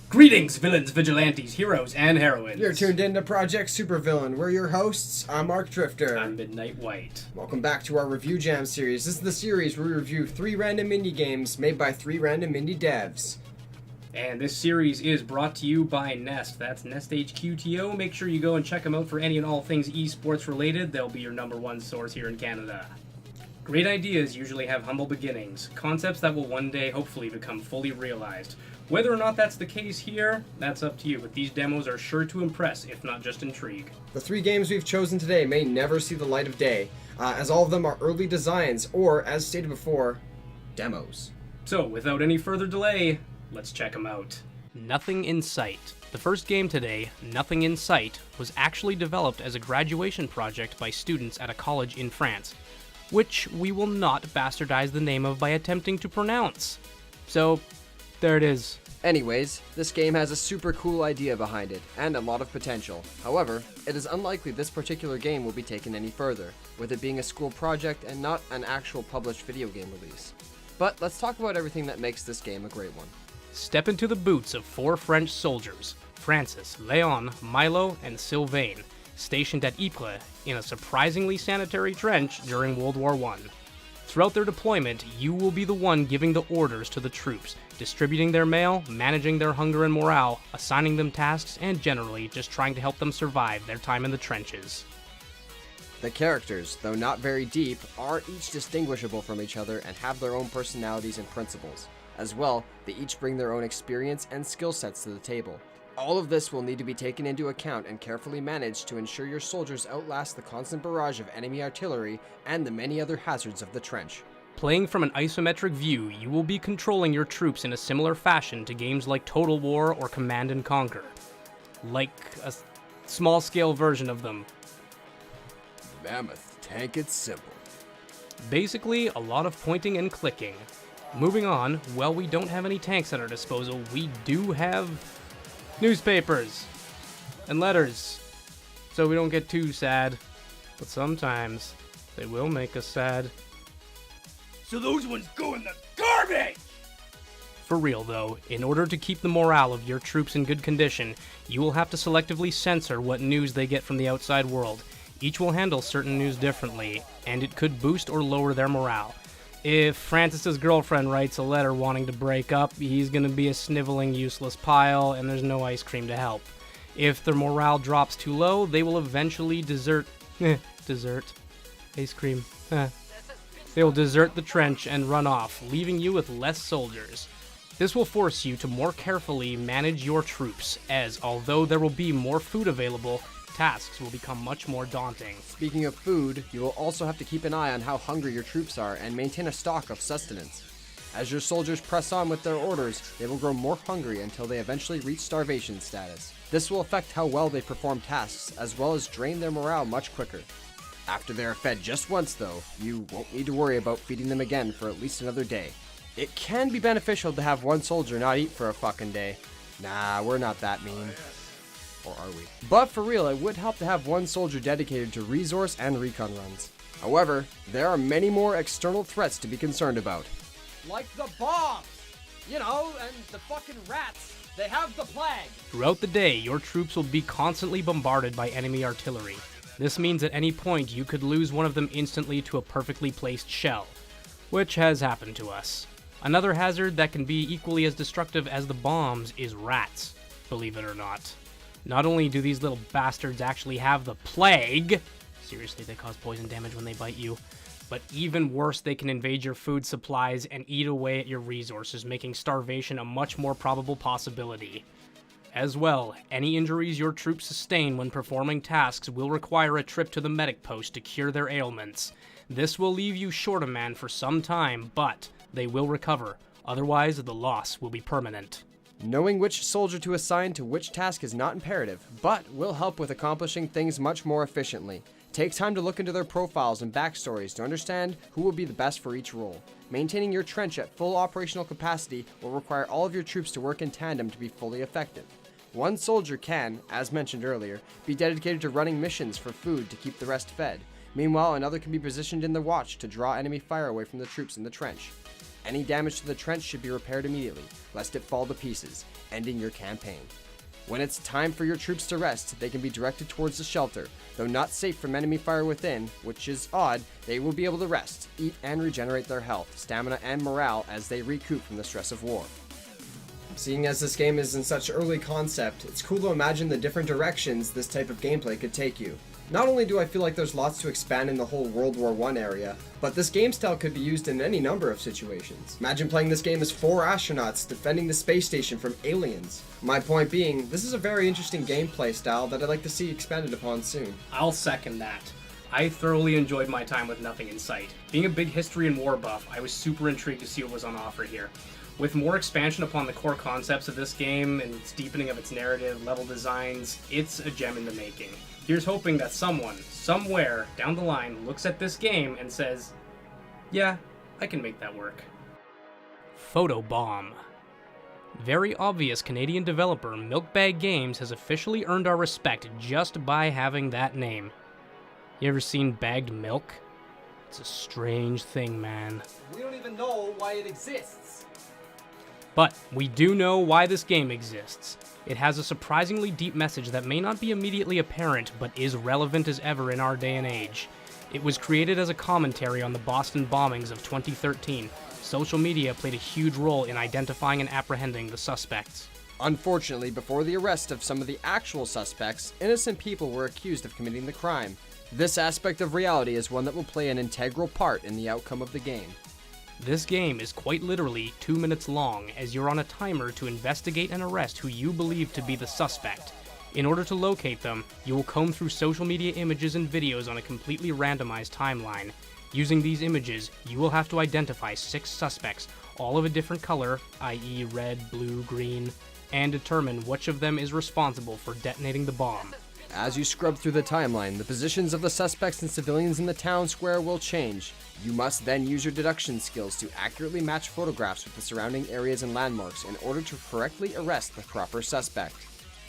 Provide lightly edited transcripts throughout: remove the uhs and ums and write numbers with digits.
Greetings, villains, vigilantes, heroes, and heroines. You're tuned into Project Supervillain. We're your hosts. I'm Mark Drifter. I'm Midnight Wight. Welcome back to our Review Jam series. This is the series where we review 3 random indie games made by 3 random indie devs. And this series is brought to you by Nest. That's Nest HQTO. Make sure you go and check them out for any and all things esports related. They'll be your #1 source here in Canada. Great ideas usually have humble beginnings, concepts that will one day hopefully become fully realized. Whether or not that's the case here, that's up to you, but these demos are sure to impress, if not just intrigue. The 3 games we've chosen today may never see the light of day, as all of them are early designs, or, as stated before, demos. So, without any further delay, let's check them out. Nothing in Sight. The first game today, Nothing in Sight, was actually developed as a graduation project by students at a college in France, which we will not bastardize the name of by attempting to pronounce. So, there it is. Anyways, this game has a super cool idea behind it, and a lot of potential. However, it is unlikely this particular game will be taken any further, with it being a school project and not an actual published video game release. But let's talk about everything that makes this game a great one. Step into the boots of 4 French soldiers, Francis, Léon, Milo, and Sylvain, stationed at Ypres in a surprisingly sanitary trench during World War I. Throughout their deployment, you will be the one giving the orders to the troops, distributing their mail, managing their hunger and morale, assigning them tasks, and generally just trying to help them survive their time in the trenches. The characters, though not very deep, are each distinguishable from each other and have their own personalities and principles. As well, they each bring their own experience and skill sets to the table. All of this will need to be taken into account and carefully managed to ensure your soldiers outlast the constant barrage of enemy artillery and the many other hazards of the trench. Playing from an isometric view, you will be controlling your troops in a similar fashion to games like Total War or Command & Conquer. Like a small-scale version of them. Mammoth tank it simple. Basically, a lot of pointing and clicking. Moving on, while we don't have any tanks at our disposal, we do have newspapers and letters, so we don't get too sad, but sometimes they will make us sad. So those ones go in the garbage! For real though, in order to keep the morale of your troops in good condition, you will have to selectively censor what news they get from the outside world. Each will handle certain news differently, and it could boost or lower their morale. If Francis's girlfriend writes a letter wanting to break up, he's gonna be a sniveling, useless pile, and there's no ice cream to help. If their morale drops too low, they will eventually desert ice cream. They will desert the trench and run off, leaving you with less soldiers. This will force you to more carefully manage your troops, as although there will be more food available, tasks will become much more daunting. Speaking of food, you will also have to keep an eye on how hungry your troops are and maintain a stock of sustenance. As your soldiers press on with their orders, they will grow more hungry until they eventually reach starvation status. This will affect how well they perform tasks, as well as drain their morale much quicker. After they are fed just once though, you won't need to worry about feeding them again for at least another day. It can be beneficial to have one soldier not eat for a fucking day. Nah, we're not that mean. Or are we? But for real, it would help to have one soldier dedicated to resource and recon runs. However, there are many more external threats to be concerned about. Like the bombs! You know, and the fucking rats. They have the plague! Throughout the day, your troops will be constantly bombarded by enemy artillery. This means at any point you could lose one of them instantly to a perfectly placed shell, which has happened to us. Another hazard that can be equally as destructive as the bombs is rats, believe it or not. Not only do these little bastards actually have the plague, seriously, they cause poison damage when they bite you, but even worse, they can invade your food supplies and eat away at your resources, making starvation a much more probable possibility. As well, any injuries your troops sustain when performing tasks will require a trip to the medic post to cure their ailments. This will leave you short a man for some time, but they will recover. Otherwise, the loss will be permanent. Knowing which soldier to assign to which task is not imperative, but will help with accomplishing things much more efficiently. Take time to look into their profiles and backstories to understand who will be the best for each role. Maintaining your trench at full operational capacity will require all of your troops to work in tandem to be fully effective. One soldier can, as mentioned earlier, be dedicated to running missions for food to keep the rest fed. Meanwhile, another can be positioned in the watch to draw enemy fire away from the troops in the trench. Any damage to the trench should be repaired immediately, lest it fall to pieces, ending your campaign. When it's time for your troops to rest, they can be directed towards the shelter. Though not safe from enemy fire within, which is odd, they will be able to rest, eat, and regenerate their health, stamina, and morale as they recoup from the stress of war. Seeing as this game is in such early concept, it's cool to imagine the different directions this type of gameplay could take you. Not only do I feel like there's lots to expand in the whole World War I area, but this game style could be used in any number of situations. Imagine playing this game as 4 astronauts defending the space station from aliens. My point being, this is a very interesting gameplay style that I'd like to see expanded upon soon. I'll second that. I thoroughly enjoyed my time with Nothing in Sight. Being a big history and war buff, I was super intrigued to see what was on offer here. With more expansion upon the core concepts of this game and its deepening of its narrative, level designs, it's a gem in the making. Here's hoping that someone, somewhere down the line, looks at this game and says, yeah, I can make that work. Photobomb. Very obvious Canadian developer Milkbag Games has officially earned our respect just by having that name. You ever seen bagged milk? It's a strange thing, man. We don't even know why it exists. But we do know why this game exists. It has a surprisingly deep message that may not be immediately apparent, but is relevant as ever in our day and age. It was created as a commentary on the Boston bombings of 2013. Social media played a huge role in identifying and apprehending the suspects. Unfortunately, before the arrest of some of the actual suspects, innocent people were accused of committing the crime. This aspect of reality is one that will play an integral part in the outcome of the game. This game is quite literally 2 minutes long, as you're on a timer to investigate and arrest who you believe to be the suspect. In order to locate them, you will comb through social media images and videos on a completely randomized timeline. Using these images, you will have to identify 6 suspects, all of a different color, i.e. red, blue, green, and determine which of them is responsible for detonating the bomb. As you scrub through the timeline, the positions of the suspects and civilians in the town square will change. You must then use your deduction skills to accurately match photographs with the surrounding areas and landmarks in order to correctly arrest the proper suspect.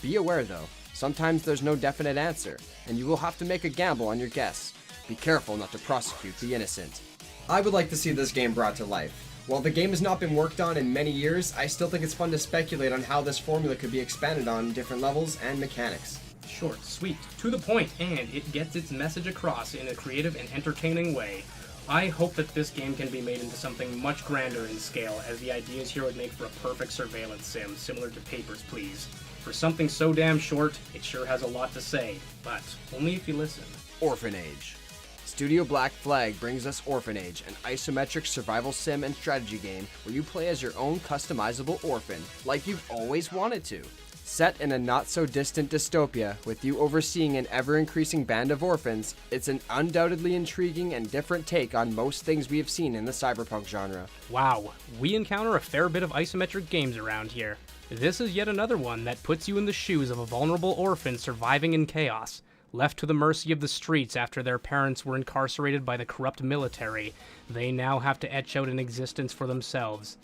Be aware though, sometimes there's no definite answer, and you will have to make a gamble on your guess. Be careful not to prosecute the innocent. I would like to see this game brought to life. While the game has not been worked on in many years, I still think it's fun to speculate on how this formula could be expanded on different levels and mechanics. Short, sweet, to the point, and it gets its message across in a creative and entertaining way. I hope that this game can be made into something much grander in scale, as the ideas here would make for a perfect surveillance sim, similar to Papers, Please. For something so damn short, it sure has a lot to say, but only if you listen. Orphan Age. Studio Black Flag brings us Orphan Age, an isometric survival sim and strategy game where you play as your own customizable orphan, like you've always wanted to. Set in a not-so-distant dystopia, with you overseeing an ever-increasing band of orphans, it's an undoubtedly intriguing and different take on most things we have seen in the cyberpunk genre. Wow, we encounter a fair bit of isometric games around here. This is yet another one that puts you in the shoes of a vulnerable orphan surviving in chaos. Left to the mercy of the streets after their parents were incarcerated by the corrupt military, they now have to etch out an existence for themselves.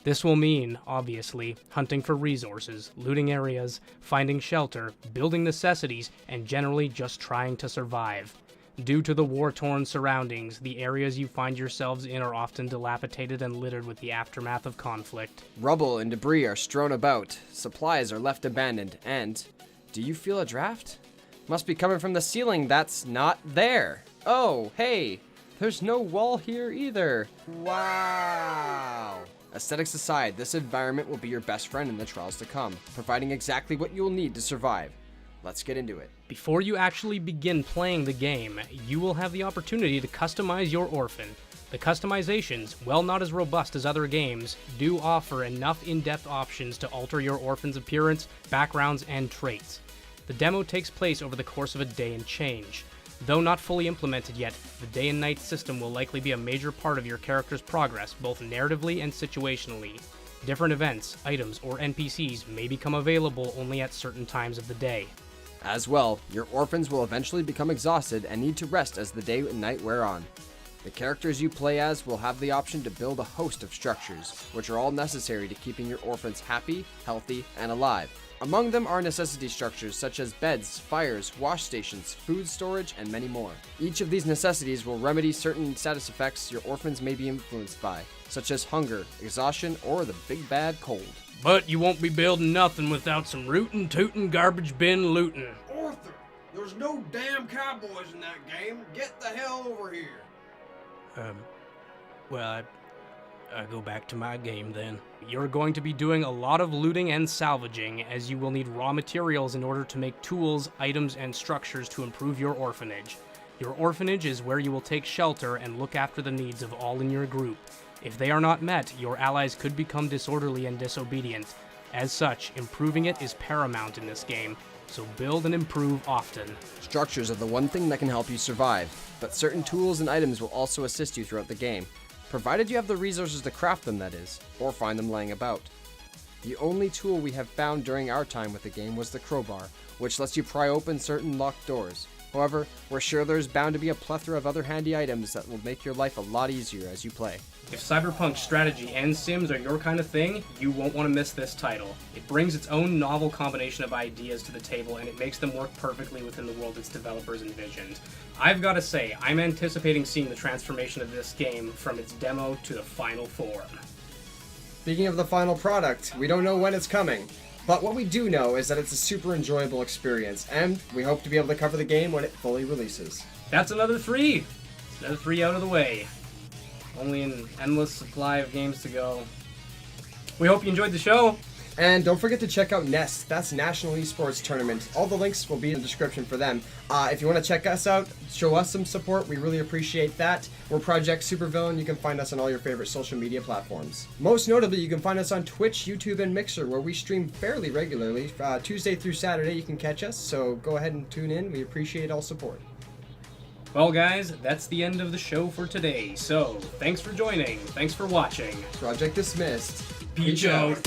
This will mean, obviously, hunting for resources, looting areas, finding shelter, building necessities, and generally just trying to survive. Due to the war-torn surroundings, the areas you find yourselves in are often dilapidated and littered with the aftermath of conflict. Rubble and debris are strewn about, supplies are left abandoned, and... do you feel a draft? Must be coming from the ceiling that's not there. Oh, hey, there's no wall here either. Wow. Aesthetics aside, this environment will be your best friend in the trials to come, providing exactly what you will need to survive. Let's get into it. Before you actually begin playing the game, you will have the opportunity to customize your orphan. The customizations, while not as robust as other games, do offer enough in-depth options to alter your orphan's appearance, backgrounds, and traits. The demo takes place over the course of a day and change. Though not fully implemented yet, the day and night system will likely be a major part of your character's progress, both narratively and situationally. Different events, items, or NPCs may become available only at certain times of the day. As well, your orphans will eventually become exhausted and need to rest as the day and night wear on. The characters you play as will have the option to build a host of structures, which are all necessary to keeping your orphans happy, healthy, and alive. Among them are necessity structures such as beds, fires, wash stations, food storage, and many more. Each of these necessities will remedy certain status effects your orphans may be influenced by, such as hunger, exhaustion, or the big bad cold. But you won't be building nothing without some rootin' tootin' garbage bin lootin'. Arthur, there's no damn cowboys in that game. Get the hell over here. Well, I go back to my game then. You're going to be doing a lot of looting and salvaging, as you will need raw materials in order to make tools, items, and structures to improve your orphanage. Your orphanage is where you will take shelter and look after the needs of all in your group. If they are not met, your allies could become disorderly and disobedient. As such, improving it is paramount in this game, so build and improve often. Structures are the one thing that can help you survive, but certain tools and items will also assist you throughout the game, provided you have the resources to craft them, that is, or find them laying about. The only tool we have found during our time with the game was the crowbar, which lets you pry open certain locked doors. However, we're sure there's bound to be a plethora of other handy items that will make your life a lot easier as you play. If cyberpunk strategy and sims are your kind of thing, you won't want to miss this title. It brings its own novel combination of ideas to the table, and it makes them work perfectly within the world its developers envisioned. I've got to say, I'm anticipating seeing the transformation of this game from its demo to the final form. Speaking of the final product, we don't know when it's coming, but what we do know is that it's a super enjoyable experience, and we hope to be able to cover the game when it fully releases. That's another 3! Another 3 out of the way. Only an endless supply of games to go. We hope you enjoyed the show. And don't forget to check out Nest. That's National Esports Tournament. All the links will be in the description for them. If you want to check us out, show us some support. We really appreciate that. We're Project Supervillain. You can find us on all your favorite social media platforms. Most notably, you can find us on Twitch, YouTube, and Mixer, where we stream fairly regularly. Tuesday through Saturday, you can catch us. So go ahead and tune in. We appreciate all support. Well, guys, that's the end of the show for today. So, thanks for joining. Thanks for watching. Project dismissed. Peach out.